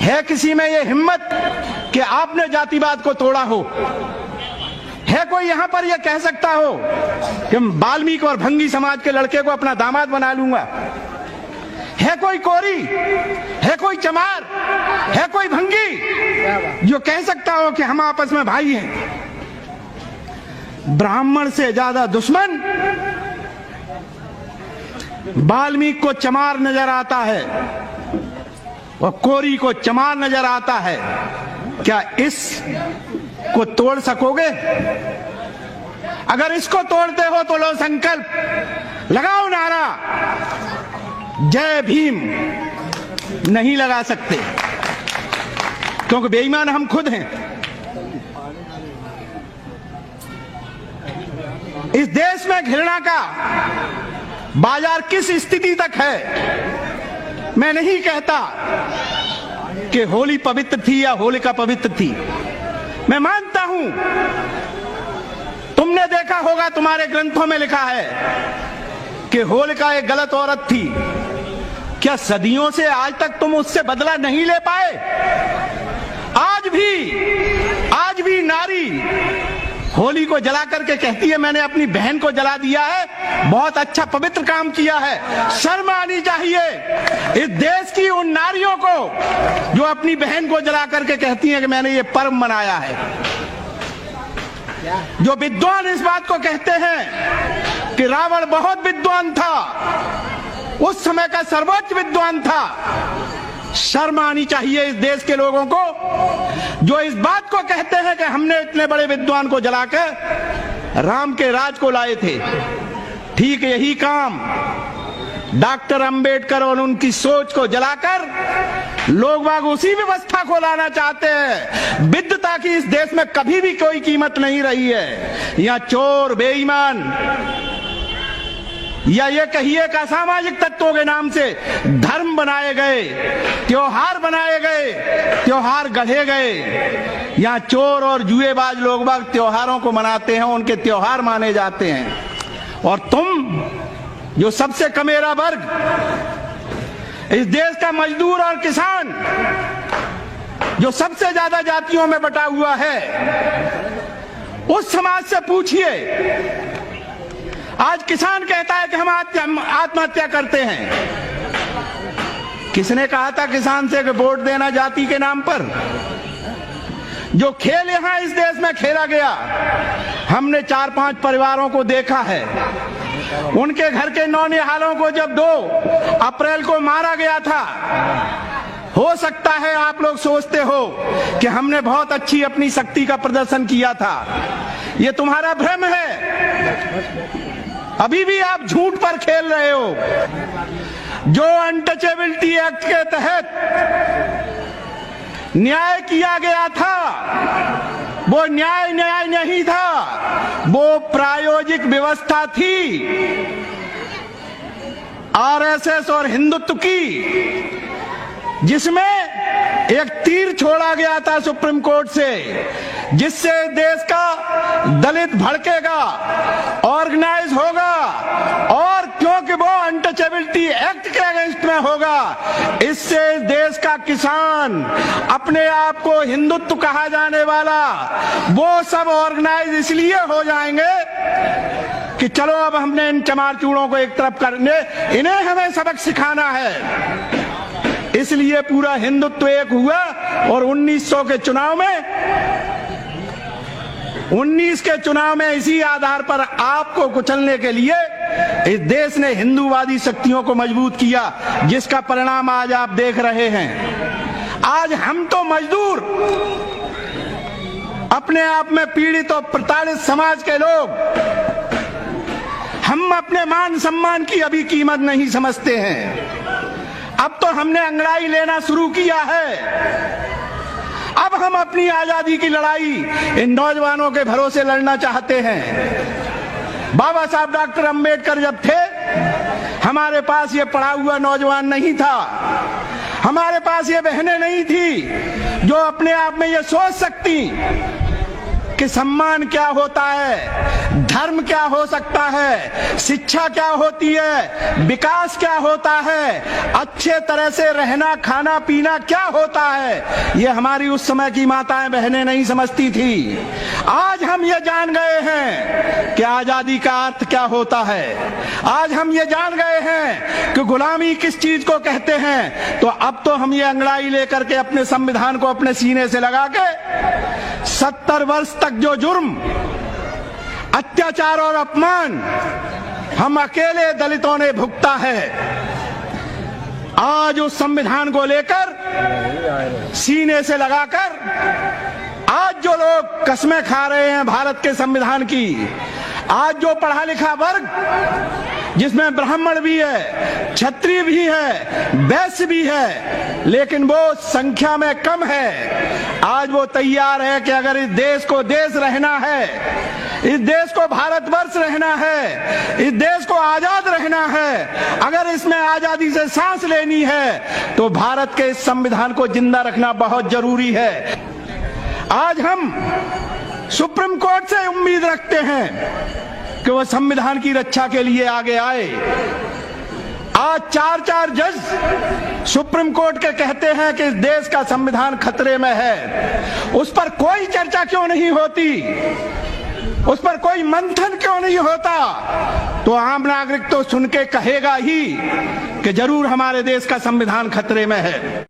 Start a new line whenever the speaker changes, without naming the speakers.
है किसी में ये हिम्मत कि आपने जातिवाद को तोड़ा हो? है कोई यहां पर यह कह सकता हो कि वाल्मीकि और भंगी समाज के लड़के को अपना दामाद बना लूंगा? है कोई कोरी, है कोई चमार, है कोई भंगी जो कह सकता हो कि हम आपस में भाई हैं? ब्राह्मण से ज्यादा दुश्मन वाल्मीकि को चमार नजर आता है और कोरी को चमार नजर आता है। क्या इस को तोड़ सकोगे? अगर इसको तोड़ते हो तो लो संकल्प, लगाओ नारा जय भीम। नहीं लगा सकते क्योंकि बेईमान हम खुद हैं। इस देश में घृणा का बाजार किस स्थिति तक है? मैं नहीं कहता कि होली पवित्र थी या होलिका पवित्र थी। मैं मानता हूं, तुमने देखा होगा, तुम्हारे ग्रंथों में लिखा है कि होलिका एक गलत औरत थी। क्या सदियों से आज तक तुम उससे बदला नहीं ले पाए? आज भी नारी होली को जला करके कहती है मैंने अपनी बहन को जला दिया है, बहुत अच्छा पवित्र काम किया है। शर्म आनी चाहिए इस देश की उन नारियों को जो अपनी बहन को जला करके कहती हैं कि मैंने ये पर्व मनाया है। जो विद्वान इस बात को कहते हैं कि रावण बहुत विद्वान था, उस समय का सर्वोच्च विद्वान था, शर्म आनी चाहिए इस देश के लोगों को जो इस बात को कहते हैं कि हमने इतने बड़े विद्वान को जलाकर राम के राज को लाए थे। ठीक यही काम डॉक्टर अंबेडकर और उनकी सोच को जलाकर लोग बाग उसी व्यवस्था को लाना चाहते हैं। विद्वता की इस देश में कभी भी कोई कीमत नहीं रही है। यहाँ चोर, बेईमान या ये कहिए का सामाजिक तत्वों के नाम से धर्म बनाए गए, त्योहार बनाए गए, त्योहार गढ़े गए। यहाँ चोर और जुएबाज लोग बाग त्योहारों को मनाते हैं, उनके त्योहार माने जाते हैं। और तुम जो सबसे कमेरा वर्ग, इस देश का मजदूर और किसान जो सबसे ज्यादा जातियों में बटा हुआ है, उस समाज से पूछिए। आज किसान कहता है कि हम आत्महत्या करते हैं। किसने कहा था किसान से कि वोट देना जाति के नाम पर? जो खेल यहां इस देश में खेला गया, हमने 4-5 परिवारों को देखा है। उनके घर के नौनिहालों को जब 2 अप्रैल को मारा गया था, हो सकता है आप लोग सोचते हो कि हमने बहुत अच्छी अपनी शक्ति का प्रदर्शन किया था। ये तुम्हारा भ्रम है। अभी भी आप झूठ पर खेल रहे हो। जो अनटचेबिलिटी एक्ट के तहत न्याय किया गया था, वो न्याय नहीं था, वो प्रायोजिक व्यवस्था थी आरएसएस और हिंदुत्व की, जिसमें एक तीर छोड़ा गया था सुप्रीम कोर्ट से, जिससे देश का दलित भड़केगा, ऑर्गेनाइज होगा, और क्योंकि वो अनटचेबिलिटी एक्ट के अगेंस्ट में होगा, इससे देश का किसान, अपने आप को हिंदुत्व कहा जाने वाला, वो सब ऑर्गेनाइज इसलिए हो जाएंगे कि चलो अब हमने इन चमार चूड़ों को एक तरफ करने, इन्हें हमें सबक सिखाना है। इसलिए पूरा हिंदुत्व एक हुआ और 1900 के चुनाव में 19 के चुनाव में इसी आधार पर आपको कुचलने के लिए इस देश ने हिंदूवादी शक्तियों को मजबूत किया, जिसका परिणाम आज आप देख रहे हैं। आज हम तो मजदूर, अपने आप में पीड़ित और प्रताड़ित समाज के लोग, हम अपने मान सम्मान की अभी कीमत नहीं समझते हैं। अब तो हमने अंगड़ाई लेना शुरू किया है। अब हम अपनी आजादी की लड़ाई इन नौजवानों के भरोसे लड़ना चाहते हैं। बाबा साहब डॉक्टर अंबेडकर जब थे, हमारे पास ये पढ़ा हुआ नौजवान नहीं था, हमारे पास ये बहनें नहीं थी जो अपने आप में ये सोच सकती कि सम्मान क्या होता है, धर्म क्या हो सकता है, शिक्षा क्या होती है, विकास क्या होता है, अच्छे तरह से रहना खाना पीना क्या होता है, ये हमारी उस समय की माताएं बहनें नहीं समझती थी। आज हम ये जान गए हैं कि आजादी का अर्थ क्या होता है। आज हम ये जान गए हैं कि गुलामी किस चीज को कहते हैं। तो अब तो हम ये अंगड़ाई लेकर के अपने संविधान को अपने सीने से लगा के 70 वर्ष तक जो जुर्म, अत्याचार और अपमान हम अकेले दलितों ने भुगता है, आज उस संविधान को लेकर सीने से लगाकर आज जो लोग कस्में खा रहे हैं भारत के संविधान की, आज जो पढ़ा लिखा वर्ग जिसमें ब्राह्मण भी है, क्षत्रिय भी है, वैश्य भी है, लेकिन वो संख्या में कम है, आज वो तैयार है कि अगर इस देश को देश रहना है, इस देश को भारतवर्ष रहना है, इस देश को आजाद रहना है, अगर इसमें आजादी से सांस लेनी है तो भारत के इस संविधान को जिंदा रखना बहुत जरूरी है। आज हम सुप्रीम कोर्ट से उम्मीद रखते हैं कि वह संविधान की रक्षा के लिए आगे आए। आज 4 जज सुप्रीम कोर्ट के कहते हैं कि इस देश का संविधान खतरे में है। उस पर कोई चर्चा क्यों नहीं होती, उस पर कोई मंथन क्यों नहीं होता? तो आम नागरिक तो सुन के कहेगा ही कि जरूर हमारे देश का संविधान खतरे में है।